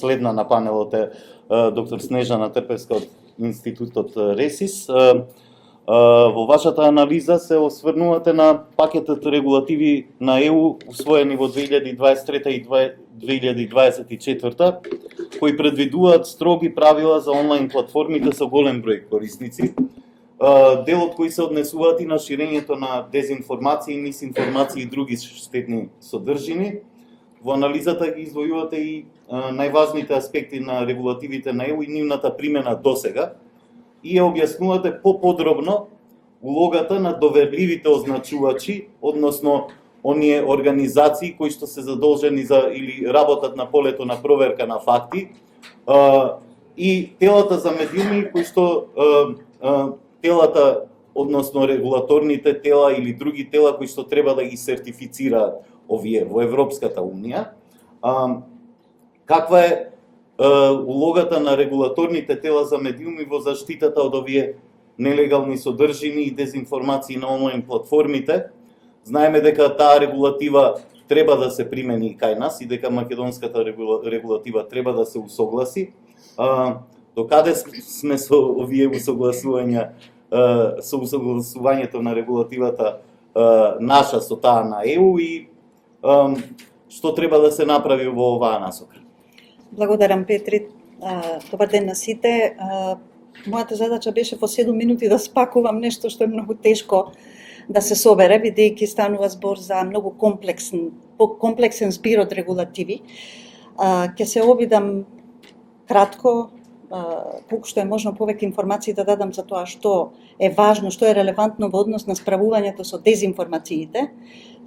следна на панелот е доктор Снежана Трпевска од Институтот Ресис. Во вашата анализа се осврнувате на пакетот регулативи на ЕУ усвоени во 2023 и 2024, кои предвидуваат строги правила за онлайн платформите со голем број корисници, делот кои се однесуваат и на ширењето на дезинформации, мисинформации и други штетни содржини. Во анализата ги извојувате и најважните аспекти на регулативите на ЕУ и нивната примена досега и ја објаснувате поподробно улогата на доверливите означувачи, односно оние организации кои што се задолжени за или работат на полето на проверка на факти, и телата за медиуми кои што телата, односно регулаторните тела или други тела кои што треба да ги сертифицираат овие во Европската Унија. Каква е улогата на регулаторните тела за медиуми во заштитата од овие нелегални содржини и дезинформации на онлайн платформите? Знаеме дека таа регулатива треба да се примени и кај нас и дека македонската регулатива треба да се усогласи. До каде сме со овие усогласувања, со усогласувањето на регулативата наша со таа на ЕУ и што треба да се направи во оваа насока? Благодарам, Петри. Добар ден на сите. Мојата задача беше во 7 минути да спакувам нешто што е многу тешко да се собере, бидејќи станува збор за многу комплексен збир од регулативи. Ќе се обидам кратко, колку што е можно повеќе информации да дадам за тоа што е важно, што е релевантно во однос на справувањето со дезинформациите.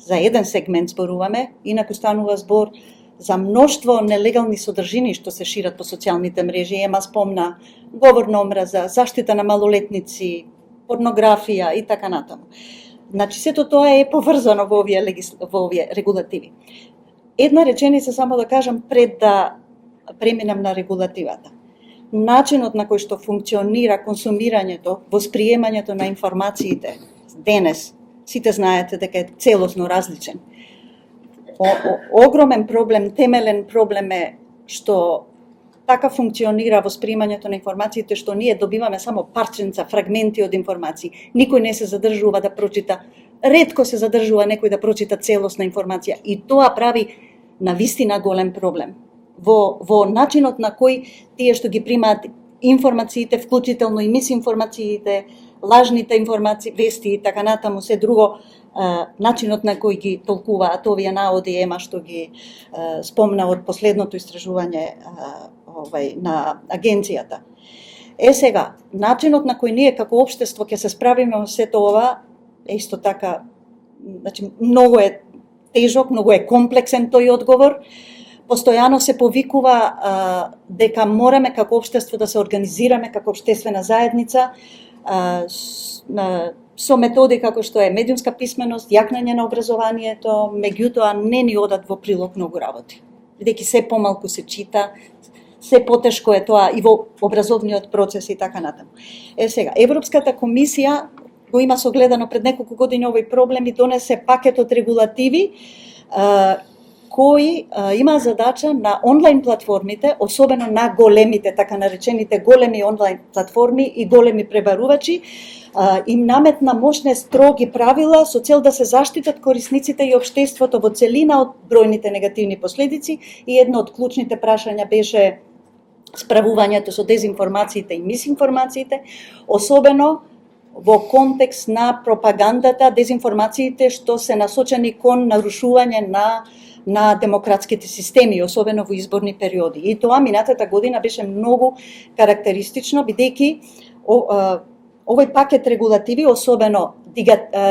За еден сегмент зборуваме, инаку станува збор за мноштво нелегални содржини што се шират по социјалните мрежи. Ема спомна говор на омраза, заштита на малолетници, порнографија и така натаму. Значи, сето тоа е поврзано во овие регулативи. Една реченица само да кажам пред да преминам на регулативата. Начинот на кој што функционира консумирањето, восприемањето на информациите денес, сите знаете дека е целосно различен. Огромен проблем, темелен проблем е што така функционира восприемањето на информациите што ние добиваме само парченца, фрагменти од информации. Никој не се задржува да прочита, ретко се задржува некој да прочита целосна информација и тоа прави навистина голем проблем. Во начинот на кој тие што ги примаат информациите, вклучително и мисинформациите, лажните информации, вести и така натаму, се друго, начинот на кој ги толкуваат овие наоди ема што ги спомна од последното истражување на агенцијата. Сега, начинот на кој ние како општество ќе се справиме во сето ова е исто така, значи многу е тежок, многу е комплексен тој одговор. Постојано се повикува дека мораме како општество да се организираме како општествена заедница со методи како што е медиумска писменост, јакнење на образованието, меѓутоа не ни одат во прилог многу работи. Бидејќи се помалку се чита, се потешко е тоа и во образовниот процес и така натаму. Сега, Европската комисија го има согледано пред неколку години овој проблем и донесе пакет од регулативи кои има задача на онлайн платформите, особено на големите, така наречените големи онлайн платформи и големи пребарувачи, им наметна мощни строги правила со цел да се заштитат корисниците и општеството во целина од бројните негативни последици и едно од клучните прашања беше справувањето со дезинформациите и мисинформациите, особено во контекст на пропагандата, дезинформациите што се насочени кон нарушување на демократските системи, особено во изборни периоди. И тоа минатата година беше многу карактеристично, бидејќи овој пакет регулативи, особено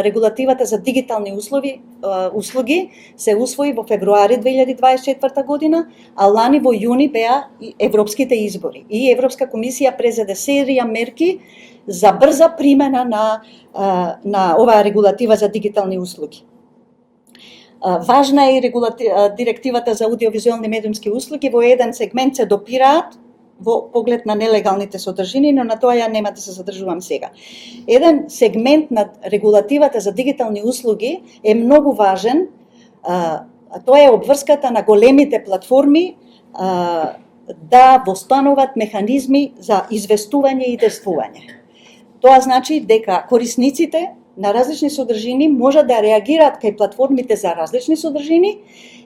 регулативата за дигитални услуги, се усвои во февруари 2024 година, а лани во јуни беа европските избори. И Европска комисија презеде серија мерки за брза примена на оваа регулатива за дигитални услуги. Важна е и директивата за аудиовизуелни медиумски услуги, во еден сегмент се допираат во поглед на нелегалните содржини, но на тоа ја нема да се задржувам сега. Еден сегмент на регулативата за дигитални услуги е многу важен, тоа е обврската на големите платформи да востануваат механизми за известување и действување. Тоа значи дека корисниците на различни содржини можат да реагираат кај платформите за различни содржини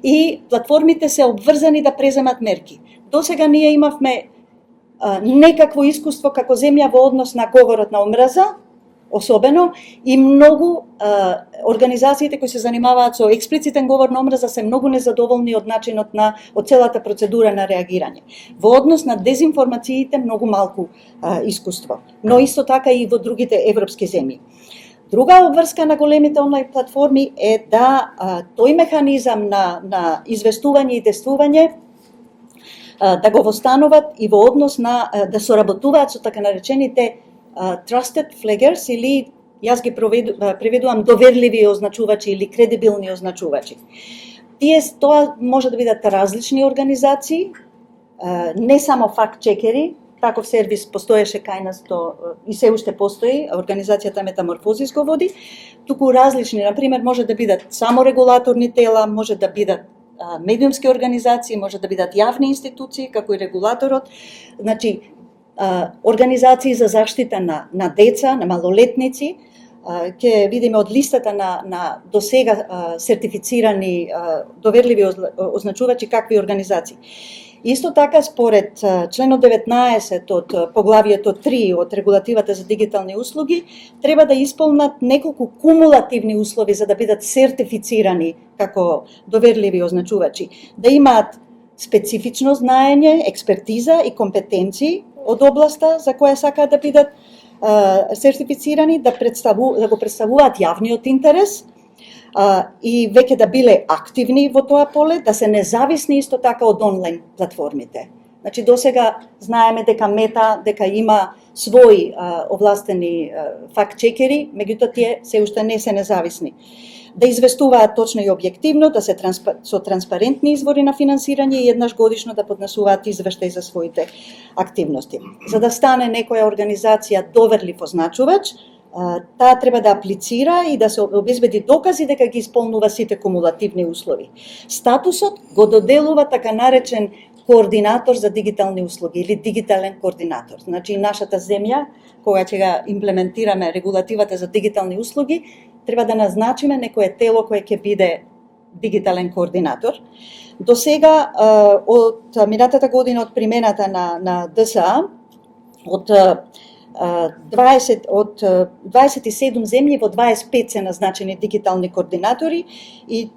и платформите се обврзани да преземат мерки. Досега ние имавме некакво искуство како земја во однос на говорот на омраза, особено, и многу организациите кои се занимаваат со експлицитен говор на омраза се многу незадоволни од начинот од целата процедура на реагирање. Во однос на дезинформациите многу малку искуство, но исто така и во другите европски земји. Друга обврска на големите онлайн платформи е да тој механизам на известување и действување да го востануват и во однос на да соработуваат со така наречените trusted flaggers, или јас ги преведувам доверливи означувачи или кредибилни означувачи. Тоа може да бидат различни организации, не само факт-чекери. Таков сервис постоеше кај нас и се уште постои, организацијата Метаморфозис го води, туку различни, например, може да бидат само регулаторни тела, може да бидат медиумски организации, може да бидат јавни институции, како и регулаторот, значи организации за заштита на деца, на малолетници. Ќе видиме од листата на досега сертифицирани доверливи означувачи какви организации. Исто така, според членот 19 од поглавието 3 од регулативата за дигитални услуги, треба да исполнат неколку кумулативни услови за да бидат сертифицирани како доверливи означувачи. Да имаат специфично знаење, експертиза и компетенции од областа за која сакаат да бидат сертифицирани, да го представуваат јавниот интерес, и веќе да биле активни во тоа поле, да се независни исто така од онлайн платформите. Значи, досега знаеме дека Мета има своји овластени факт-чекери, меѓутоа тие се уште не се независни. Да известуваат точно и објективно, да се со транспарентни извори на финансирање и еднаш годишно да поднесуваат извештај за своите активности. За да стане некоја организација доверлив означувач, таа треба да аплицира и да се обезбеди докази дека ги исполнува сите кумулативни услови. Статусот го доделува така наречен координатор за дигитални услуги или дигитален координатор. Значи, нашата земја, кога ќе ga имплементираме регулативата за дигитални услуги, треба да назначиме некое тело кое ќе биде дигитален координатор. До сега, од минатата година од примената на ДСА, од 27 земји во 25 се назначени дигитални координатори и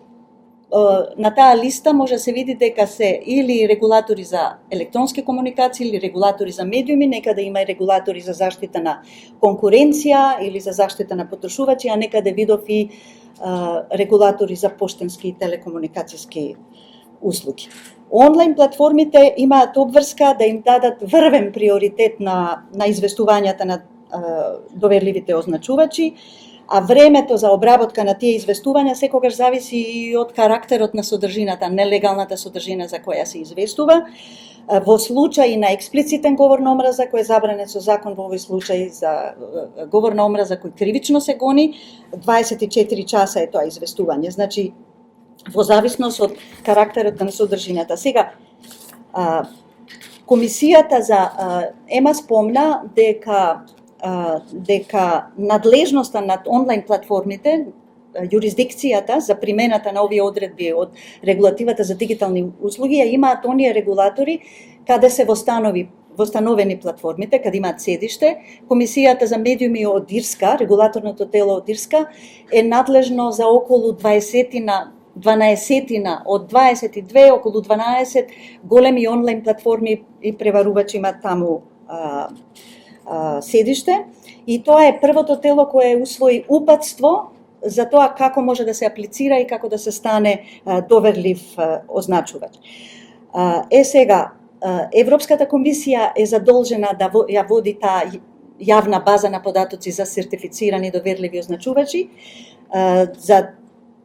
на таа листа може да се види дека се или регулатори за електронски комуникации или регулатори за медиуми, некаде има и регулатори за заштита на конкуренција или за заштита на потрошувачи, а некаде видов и регулатори за поштенски и телекомуникацијски услуги. Онлайн платформите имаат обврска да им дадат врвен приоритет на известувањата на доверливите означувачи, а времето за обработка на тие известувања секогаш зависи и од карактерот на содржината, нелегалната содржина за која се известува. Во случај на експлицитен говор на омраза, кој е забранет со закон, во овој случај за говор на омраза кој кривично се гони, 24 часа е тоа известување. Значи, во зависност од карактерот на содржината. Сега, комисијата за ЕМА спомна дека надлежноста над онлайн платформите, јурисдикцијата за примената на овие одредби од регулативата за дигитални услуги ја имаат оние регулатори каде се востановени платформите, каде имаат седиште. Комисијата за медиуми од Ирска, регулаторното тело од Ирска, е надлежно за околу 12 од 22, околу 12 големи онлайн платформи и преварувачи имаат таму седиште. И тоа е првото тело кое усвои упатство за тоа како може да се аплицира и како да се стане доверлив означувач. Сега, Европската комисија е задолжена да ја води таа јавна база на податоци за сертифицирани доверливи означувачи за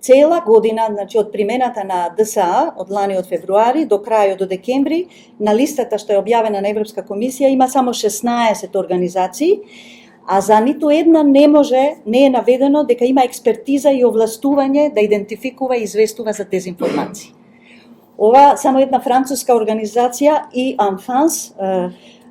цела година, значи од примената на ДСА, од лани од февруари до крајот до декември, на листата што е објавена на Европска комисија има само 16 организации, а за ниту една не е наведено дека има експертиза и овластување да идентификува и известува за дезинформации. Ова само една француска организација и Анфанс,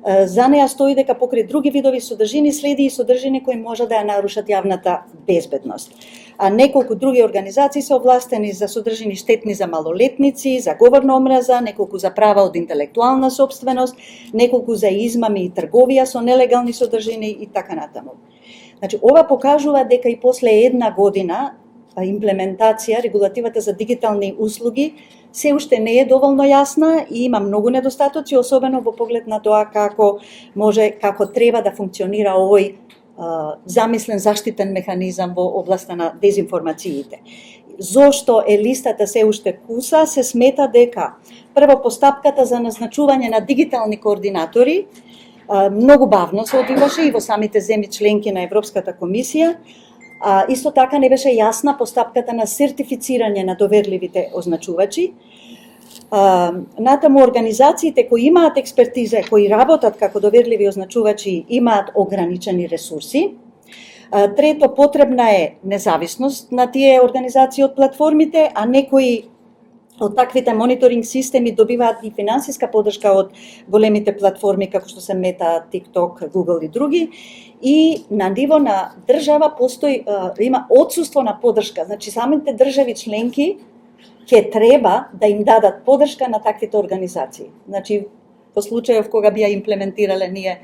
за неја стои дека покрај други видови содржини следи и содржини кои може да ја нарушат јавната безбедност. А неколку други организации се овластени за содржини штетни за малолетници, за говор на омраза, неколку за права од интелектуална сопственост, неколку за измами и трговија со нелегални содржини и така натаму. Значи, ова покажува дека и после една година имплементација, регулативата за дигитални услуги се уште не е доволно јасна и има многу недостатоци, особено во поглед на тоа како треба да функционира овој замислен заштитен механизам во областа на дезинформациите. Зошто е листата се уште куса? Се смета дека прво постапката за назначување на дигитални координатори многу бавно се одвиваше и во самите земји членки на Европската комисија. Исто така не беше јасна постапката на сертифицирање на доверливите означувачи. Натаму организациите кои имаат експертиза, кои работат како доверливи означувачи, имаат ограничени ресурси. Трето, потребна е независност на тие организации од платформите, а некои од таквите мониторинг системи добиваат и финансиска поддршка од големите платформи како што се Мета, TikTok, Google и други. И на ниво на држава постои има отсуство на поддршка. Значи самите држави членки ќе треба да им дадат поддршка на таквите организации. Значи во случајов кога би ја имплементирале ние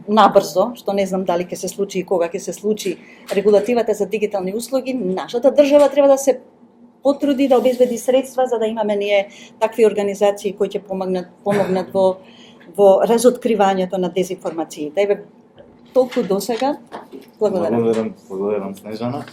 набрзо, што не знам дали ќе се случи и кога ќе се случи регулативата за дигитални услуги, нашата држава треба да се потруди да обезбеди средства за да имаме ние такви организации кои ќе помогнат во разоткривањето на дезинформациите. Еве толку досега. Благодарам. Благодарам Снежана.